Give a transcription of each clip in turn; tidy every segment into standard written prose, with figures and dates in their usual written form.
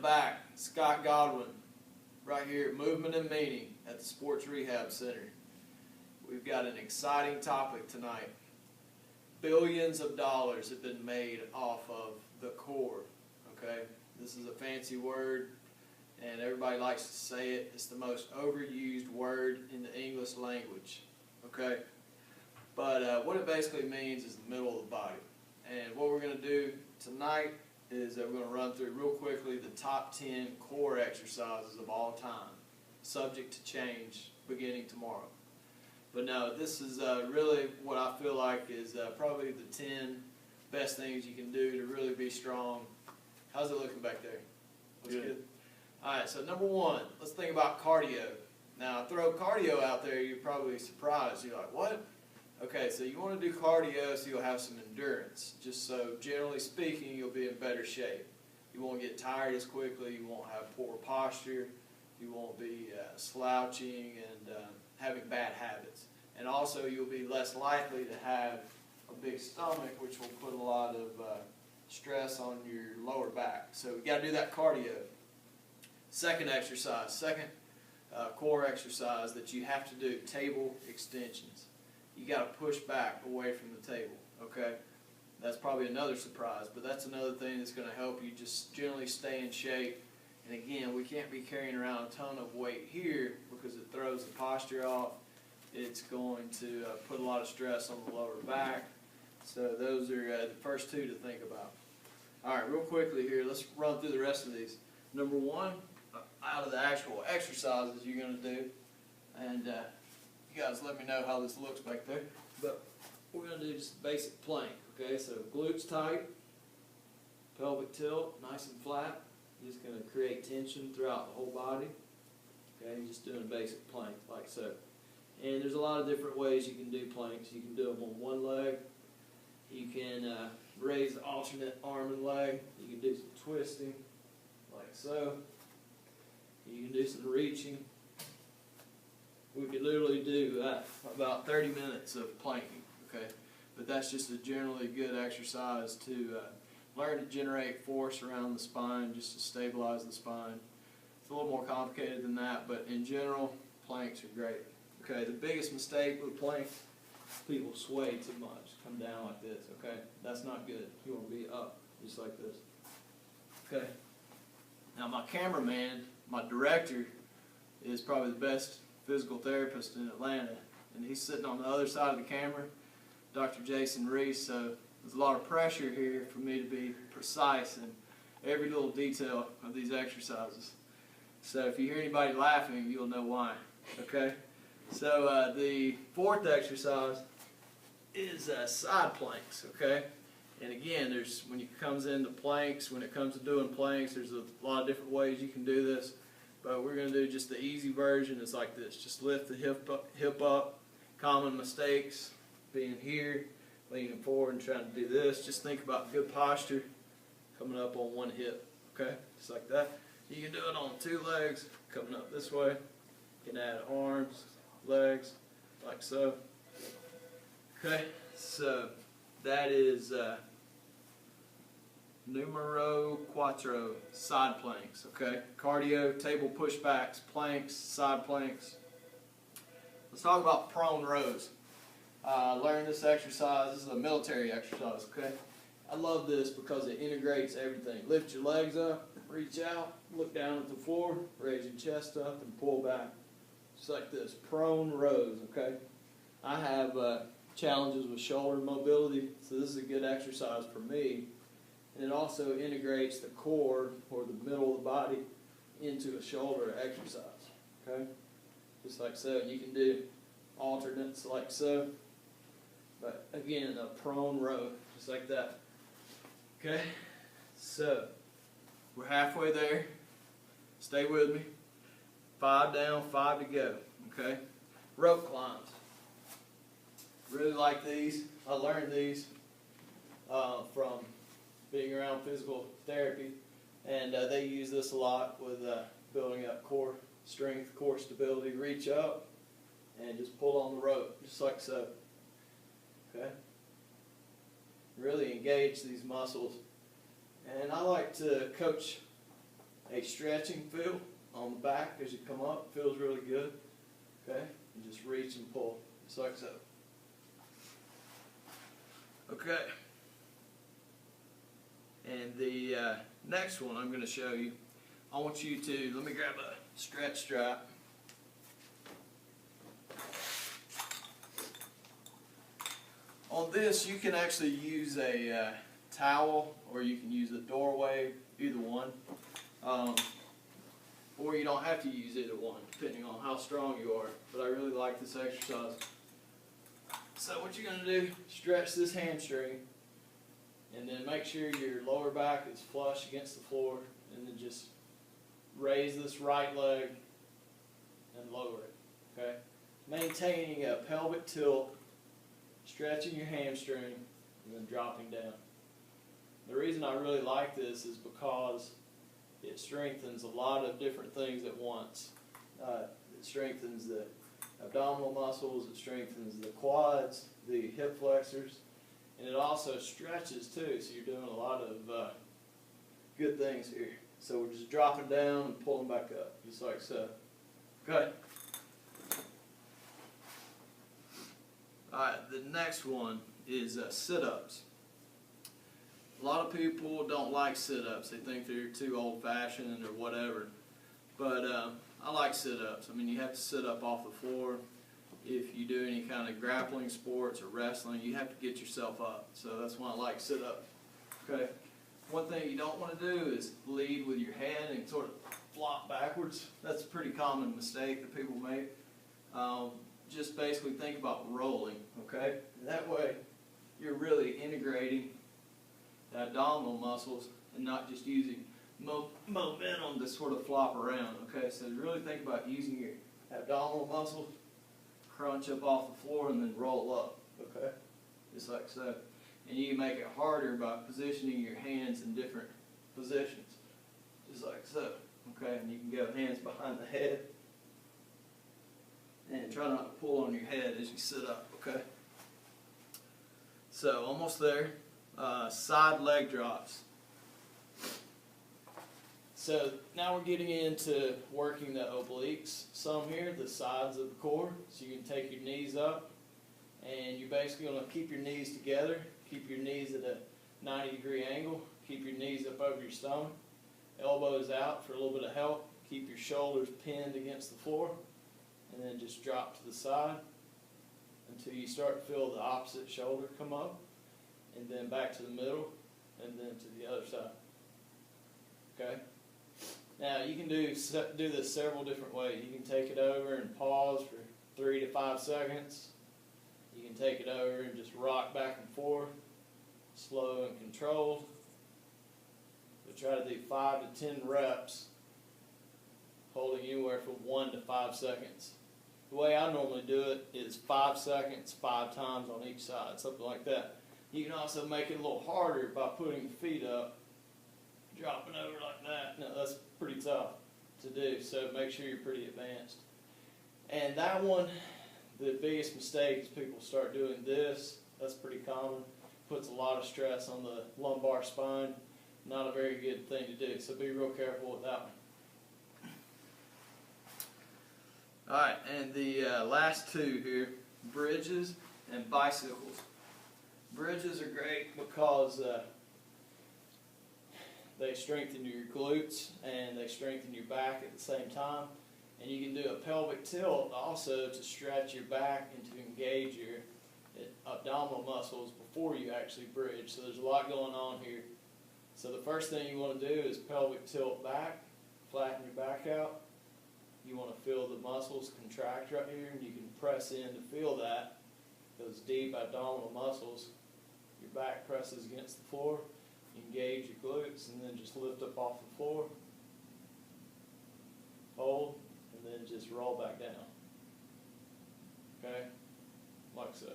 I'm back, Scott Godwin, right here at Movement and Meaning at the Sports Rehab Center. We've got an exciting topic tonight. Billions of dollars have been made off of the core, okay? This is a fancy word, and everybody likes to say it. It's the most overused word in the English language, okay? But what it basically means is the middle of the body. And what we're going to do tonight is that we're going to run through real quickly the top 10 core exercises of all time, subject to change beginning tomorrow. But no, this is really what I feel like is probably the 10 best things you can do to really be strong. How's it looking back there? Looks good. All right, so number one, let's think about cardio. Now, throw cardio out there, you're probably surprised. You're like, what? Okay, so you want to do cardio so you'll have some endurance. Just so, generally speaking, you'll be in better shape. You won't get tired as quickly. You won't have poor posture. You won't be slouching and having bad habits. And also, you'll be less likely to have a big stomach, which will put a lot of stress on your lower back. So you got to do that cardio. Second exercise, second core exercise that you have to do, table extensions. You got to push back away from the table, okay? That's probably another surprise, but that's another thing that's going to help you just generally stay in shape. And again, we can't be carrying around a ton of weight here because it throws the posture off. It's going to put a lot of stress on the lower back. So those are the first two to think about. All right, real quickly here, let's run through the rest of these. Number one, out of the actual exercises you're going to do, and you guys let me know how this looks back there. But we're going to do just basic plank, okay? So glutes tight, pelvic tilt, nice and flat. You're just going to create tension throughout the whole body. Okay, you're just doing a basic plank like so. And there's a lot of different ways you can do planks. You can do them on one leg. You can raise the alternate arm and leg. You can do some twisting like so. You can do some reaching. We could literally do about 30 minutes of planking, okay? But that's just a generally good exercise to learn to generate force around the spine, just to stabilize the spine. It's a little more complicated than that, but in general, planks are great. Okay, the biggest mistake with planks, people sway too much, come down like this, okay? That's not good. You want to be up, just like this. Okay. Now my cameraman, my director, is probably the best physical therapist in Atlanta, and he's sitting on the other side of the camera, Dr. Jason Reese, so there's a lot of pressure here for me to be precise in every little detail of these exercises. So if you hear anybody laughing, you'll know why, okay? So the fourth exercise is side planks, okay? And again, when it comes into planks, when it comes to doing planks, there's a lot of different ways you can do this. But we're going to do just the easy version. It's like this. Just lift the hip up. Common mistakes being here, leaning forward and trying to do this. Just think about good posture coming up on one hip. Okay? Just like that. You can do it on two legs, coming up this way. You can add arms, legs, like so. Okay? So that is numero cuatro, side planks, okay? Cardio, table pushbacks, planks, side planks. Let's talk about prone rows. Learn this exercise. This is a military exercise, okay? I love this because it integrates everything. Lift your legs up, reach out, look down at the floor, raise your chest up, and pull back. Just like this, prone rows, okay? I have challenges with shoulder mobility, so this is a good exercise for me. And it also integrates the core, or the middle of the body, into a shoulder exercise, okay? Just like so. You can do alternates like so. But again, a prone row, just like that. Okay? So, we're halfway there. Stay with me. 5 down, 5 to go, okay? Rope climbs. Really like these. I learned these from being around physical therapy, and they use this a lot with building up core strength, core stability. Reach up and just pull on the rope, just like so. Okay? Really engage these muscles. And I like to coach a stretching feel on the back as you come up. Feels really good. Okay, and just reach and pull, just like so. Okay. And the next one I'm going to show you, I want you to, let me grab a stretch strap. On this, you can actually use a towel, or you can use a doorway, either one. Or you don't have to use either one, depending on how strong you are. But I really like this exercise. So what you're going to do, stretch this hamstring, and then make sure your lower back is flush against the floor, and then just raise this right leg and lower it, okay? Maintaining a pelvic tilt, stretching your hamstring, and then dropping down. The reason I really like this is because it strengthens a lot of different things at once. It strengthens the abdominal muscles, it strengthens the quads, the hip flexors, and it also stretches too, so you're doing a lot of good things here. So we're just dropping down and pulling back up, just like so. Okay. Alright, the next one is sit-ups. A lot of people don't like sit-ups. They think they're too old-fashioned or whatever. But I like sit-ups. I mean, you have to sit up off the floor. If you do any kind of grappling sports or wrestling, you have to get yourself up. So that's why I like sit-ups. Okay. One thing you don't want to do is lead with your head and sort of flop backwards. That's a pretty common mistake that people make. Just basically think about rolling, okay? And that way you're really integrating the abdominal muscles and not just using momentum to sort of flop around, okay? So really think about using your abdominal muscles, crunch up off the floor, and then roll up, okay? Just like so. And you can make it harder by positioning your hands in different positions, just like so, okay? And you can go hands behind the head, and try not to pull on your head as you sit up, okay? So, almost there. Side leg drops. So, now we're getting into working the obliques some here, the sides of the core. So you can take your knees up, and you're basically going to keep your knees together, keep your knees at a 90-degree angle, keep your knees up over your stomach, elbows out for a little bit of help, keep your shoulders pinned against the floor, and then just drop to the side until you start to feel the opposite shoulder come up, and then back to the middle, and then to the other side. Okay? Now you can do this several different ways. You can take it over and pause for 3 to 5 seconds. You can take it over and just rock back and forth, slow and controlled. But try to do 5 to 10 reps, holding anywhere from 1 to 5 seconds. The way I normally do it is 5 seconds, 5 times on each side, something like that. You can also make it a little harder by putting your feet up, dropping over like that. Now that's pretty tough to do, so make sure you're pretty advanced. And that one, the biggest mistake is people start doing this. That's pretty common. Puts a lot of stress on the lumbar spine. Not a very good thing to do, so be real careful with that one. Alright, and the last two here, bridges and bicycles. Bridges are great because they strengthen your glutes and they strengthen your back at the same time. And you can do a pelvic tilt also to stretch your back and to engage your abdominal muscles before you actually bridge. So there's a lot going on here. So the first thing you want to do is pelvic tilt back, flatten your back out. You want to feel the muscles contract right here, and you can press in to feel that, those deep abdominal muscles. Your back presses against the floor, engage your glutes, and then just lift up off the floor, hold, and then just roll back down. Okay? Like so.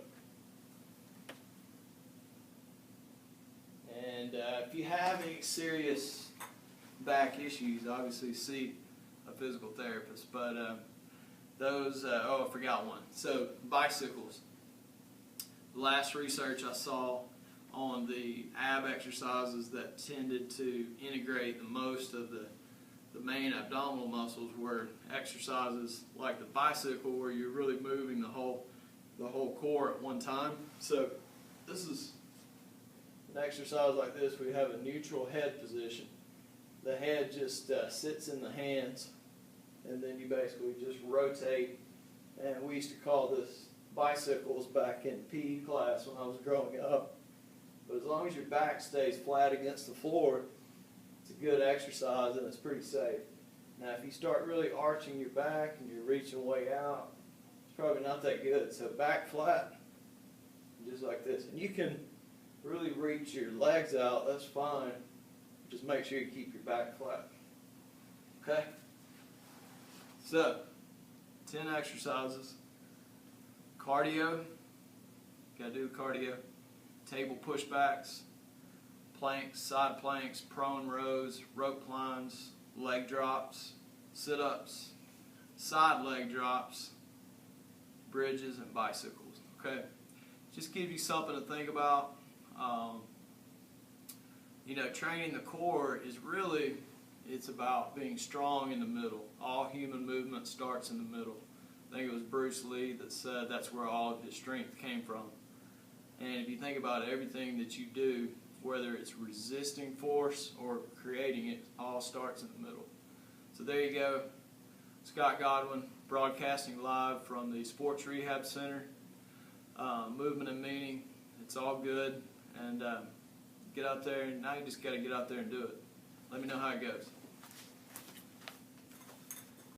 And if you have any serious back issues, obviously see a physical therapist. But I forgot one. So bicycles. The last research I saw on the ab exercises that tended to integrate the most of the the main abdominal muscles, where exercises like the bicycle, where you're really moving the whole core at one time. So this is an exercise like this. We have a neutral head position. The head just sits in the hands, and then you basically just rotate. And we used to call this bicycles back in PE class when I was growing up. But as long as your back stays flat against the floor, it's a good exercise and it's pretty safe. Now if you start really arching your back and you're reaching way out, it's probably not that good. So back flat, just like this. And you can really reach your legs out, that's fine. Just make sure you keep your back flat. Okay? So, 10 exercises. Cardio, gotta do cardio. Table pushbacks, planks, side planks, prone rows, rope climbs, leg drops, sit-ups, side leg drops, bridges, and bicycles. Okay, just give you something to think about. Training the core is really, it's about being strong in the middle. All human movement starts in the middle. I think it was Bruce Lee that said that's where all of his strength came from. And if you think about everything that you do, whether it's resisting force or creating it, all starts in the middle. So there you go. Scott Godwin, broadcasting live from the Sports Rehab Center. Movement and meaning, it's all good. And get out there, and now you just got to get out there and do it. Let me know how it goes.